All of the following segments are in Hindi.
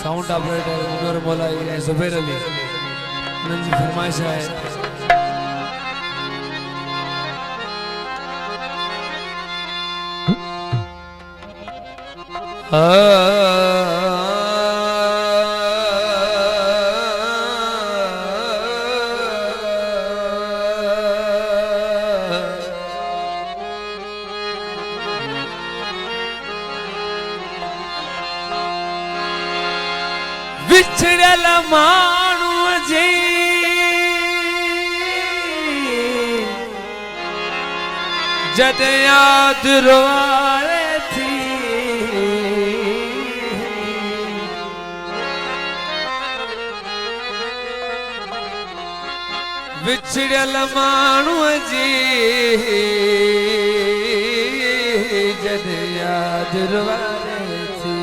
साउंड ऑपरेटर उमर मौलाई जुबैर अली उनकी फरमाइश है। बिछड़ल मानू जी जद याद रोवारे थी बिछड़ल मानू जी जद याद रोवारे थी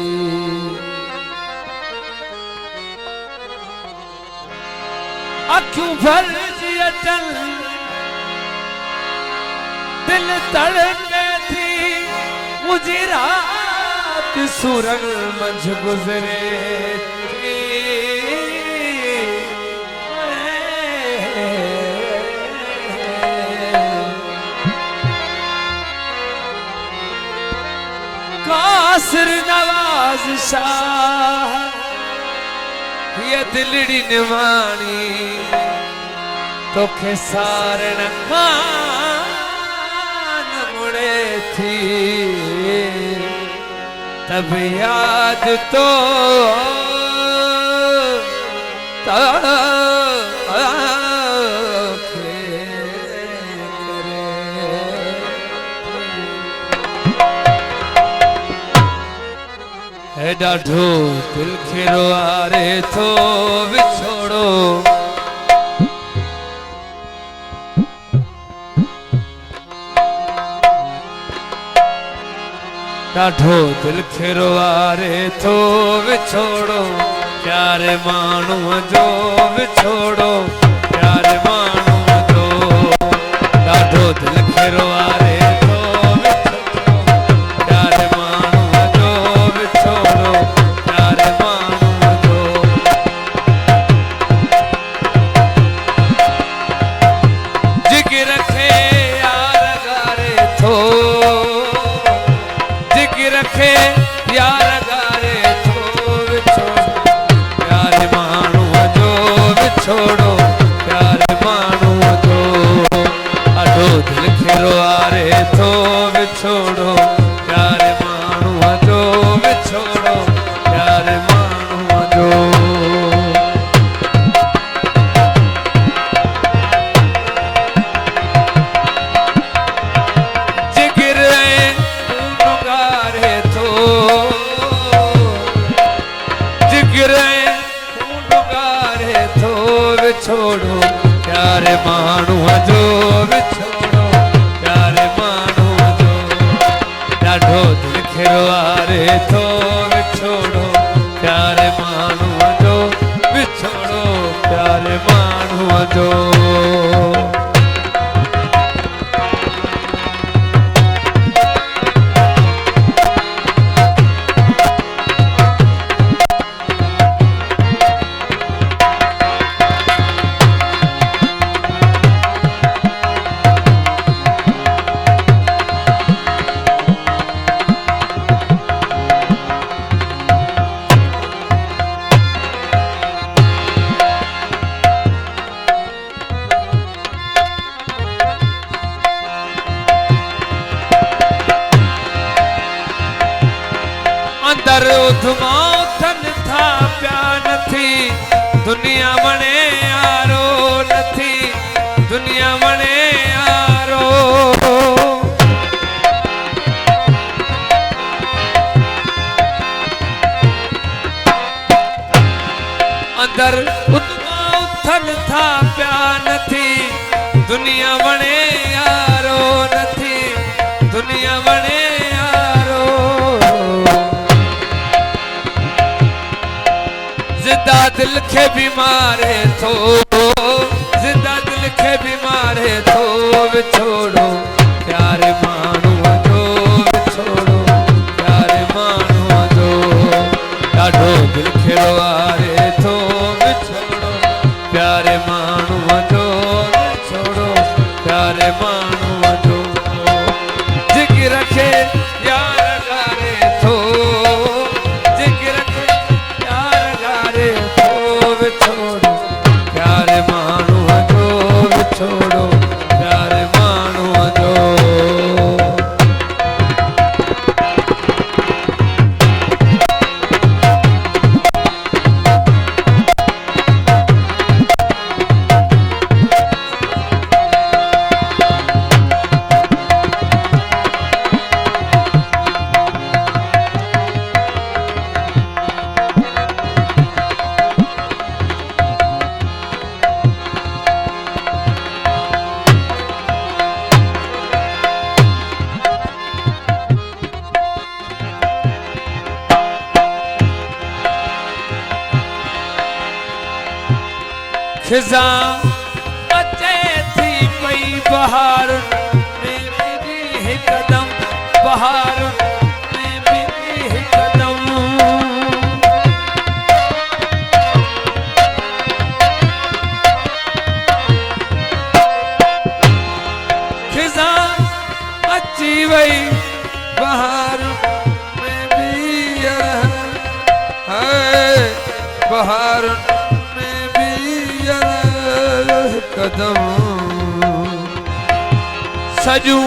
अखियों भर अटल दिल तड़पे थी मुझे रात सुरंग मंझ गुजरे थी कासिर नवाज शाह ये दिलड़ी निवाणी तो सारण खान मुड़े थी तब याद तो डाढो दिल खेरो आरे थो विछोड़ो डाढो दिल खेरो आरे थो विछोड़ो प्यारे मानू जो विछोड़ो प्यारे मानू जो डाढो दिल खेरो आरे छोड़ो प्यारे मानू जो अडो दिल खेरो आरे तो विछोड़ो प्यारे मानू जो विछोड़ो प्यारे मानू जो जिगर गारे तो जिगर छोड़ो प्यारे मानू जो विछोड़ो प्यारे मानू जो डाढो दिल खेरो आरे तो विछोड़ो प्यारे मानू जो विछोड़ो प्यारे मानू जो उधमा उथन था प्या नथी दुनिया मने यारो नथी दुनिया मने यारो अंदर उधमा उथन था प्या नथी दुनिया मने यारो नथी दुनिया मने जिंदा दिल के बीमार है तो जिंदा दिल के बीमार है तो विछोड़ो प्यारे मानू जो विछोड़ो प्यारे मानू जो डाढो दिल के लिखियो आरे थो विछोड़ो प्यारे माण्हूअ जो विछोड़ो प्यारे माण्हूअ जो जिकी रखे यार गारे थो जिकी रखे यार गारे थो विछोड़ो प्यारे माण्हूअ जो विछोड़ो प्यारे माण्हूअ जो खिजा अचे थी पई बहार में भी हिकदम बहार में भी हिकदम खिजा अची वई बहार में भी है बहार कदम सजू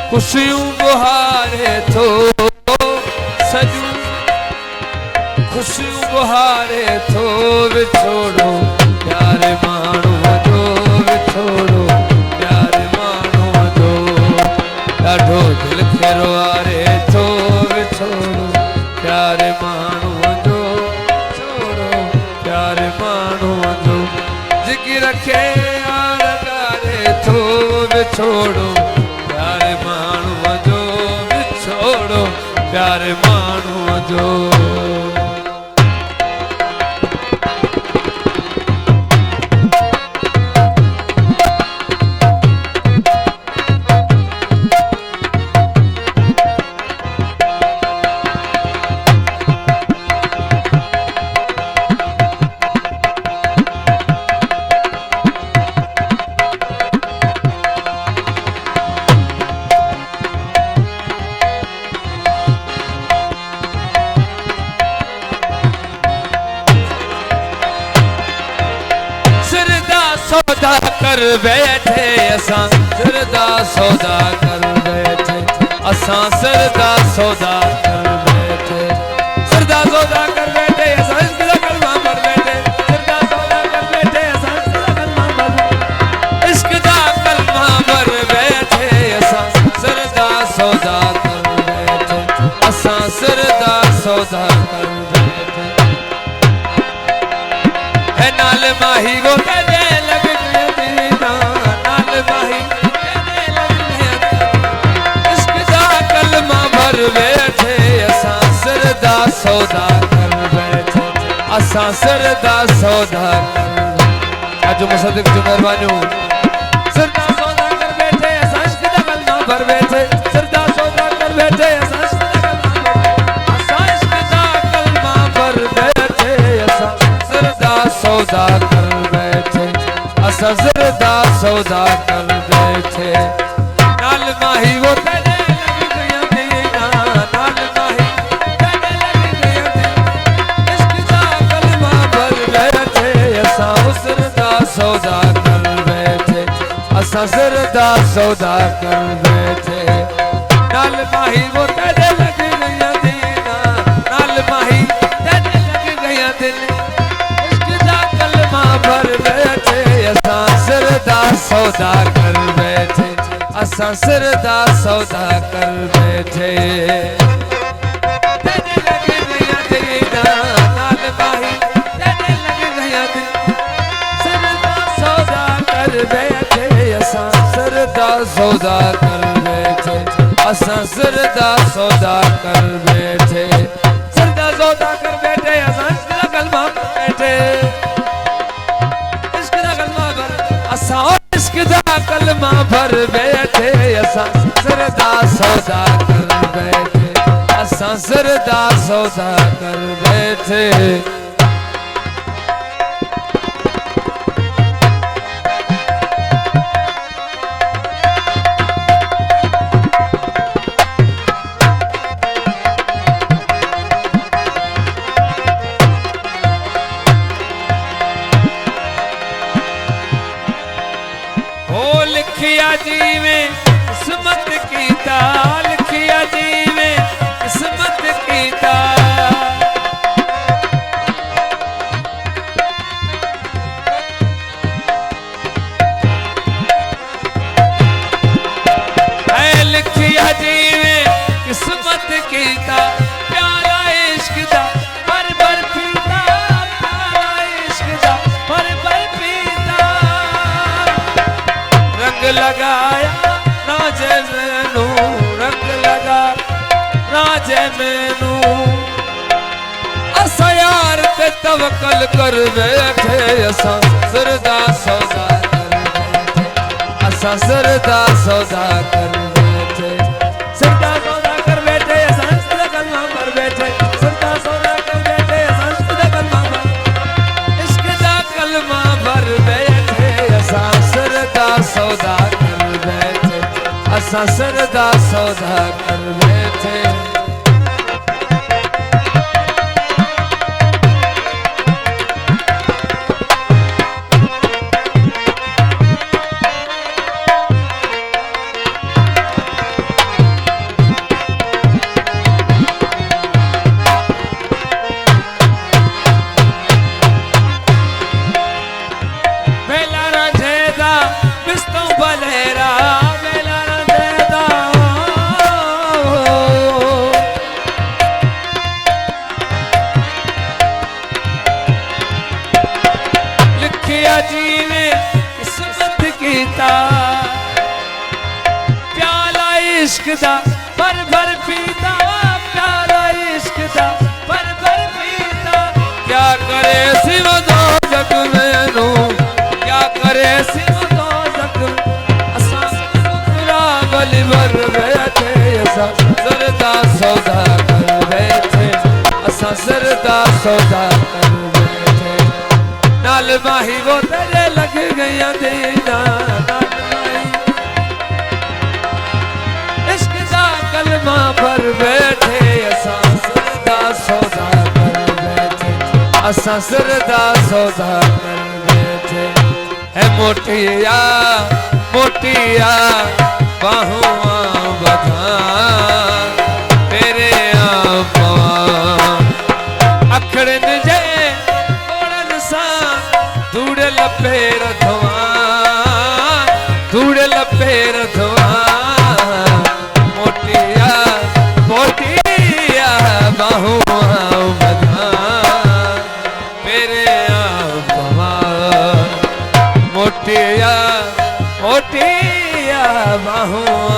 खुशियूं बुहारे थो सजू खुशियूं बुहारे थो विछोड़ो प्यारे माण्हूअ जो विछोड़ो प्यारे माण्हूअ जो ॾाढो दिलि खे रोआरे थो विछोड़ो प्यारे माण्हूअ जो छोड़ो प्यारे माण्हूअ जो जिकी रखे विछोड़ो प्यारे माण्हूअ जो विछोड़ो प्यारे माण्हूअ जो सौदा कर बैठे असां सिरदा सौदा कर बैठे असां सिरदा सौदा कर बैठे सिरदा सौदा कर बैठे असां इश्क दा कलमा भर बैठे सिरदा सौदा कर बैठे असां इश्क दा कलमा भर बैठे असां सिरदा सौदा कर बैठे असां सिरदा सौदा कर बैठे है नाल माही गो सौदा कर बैठे असां सिरदा सौदा कर आज मुसद्दिक जो मेहरबानियों सिरदा सौदा कर बैठे असां इश्क दा कलमा भर बैठे सिरदा सौदा कर बैठे असां इश्क दा कलमा भर बैठे असां सिरदा सौदा कर बैठे असां सिरदा सौदा कर बैठे नाल माही वो तेरे लग गया दीना नाल माही सौदा कर बैठे असां सिरदा सौदा कर बैठे नाल माही वो तेरे लग गया दीना नाल माही तेरे लग गया दिल इश्क दा कलमा भर बैठे असां सिरदा सौदा कर बैठे असां सिरदा सौदा कर बैठे तेरे लग गया दीना नाल माही तेरे लग गया दिल बैठे असां सिरदा सौदा कर बैठे असां सिरदा सौदा कर बैठे सिरदा सौदा कर बैठे असां इश्क दा कलमा बैठे इश्क दा कलमा भर असां इश्क दा कलमा भर बैठे असां सिरदा सौदा कर बैठे असां सिरदा सौदा कर बैठे जे मैनू असा यार ते तवक्कल कर बैठे असा सरदा सौदा कर बैठे असा सरदा सौदा कर बैठे सरदा सौदा कर बैठे असा सदा कलमा पर बैठे सरदा सौदा कर बैठे असा सदा कलमा पर इश्क दा कलमा पर बैठे असा सरदा सौदा कर बैठे असा सरदा सौदा कर बैठे प्याला इश्क दा भर भर पीता प्याला इश्क दा भर भर पीता क्या करे सिव दो जग मैनू क्या करे सिव दो जग असा गली भर बैठे असा सरदा सौदा कर बैठे असा सरदा सौदा कर बैठे नाल माही वो तेरे लग गया दीना इश्क दा कलमा पर बैठे असा सरदा सौदा कर बैठे असा सरदा सौदा कर बैठे है मोटिया मोटिया बाहुआ बधा तेरे अखड़न जे ओड़न सा धूड़ लपेर धुआ धूड़ लपेर धुआ मोटिया मोटिया बाहुआ बधा तेरे मोटिया मोटिया बाहुआ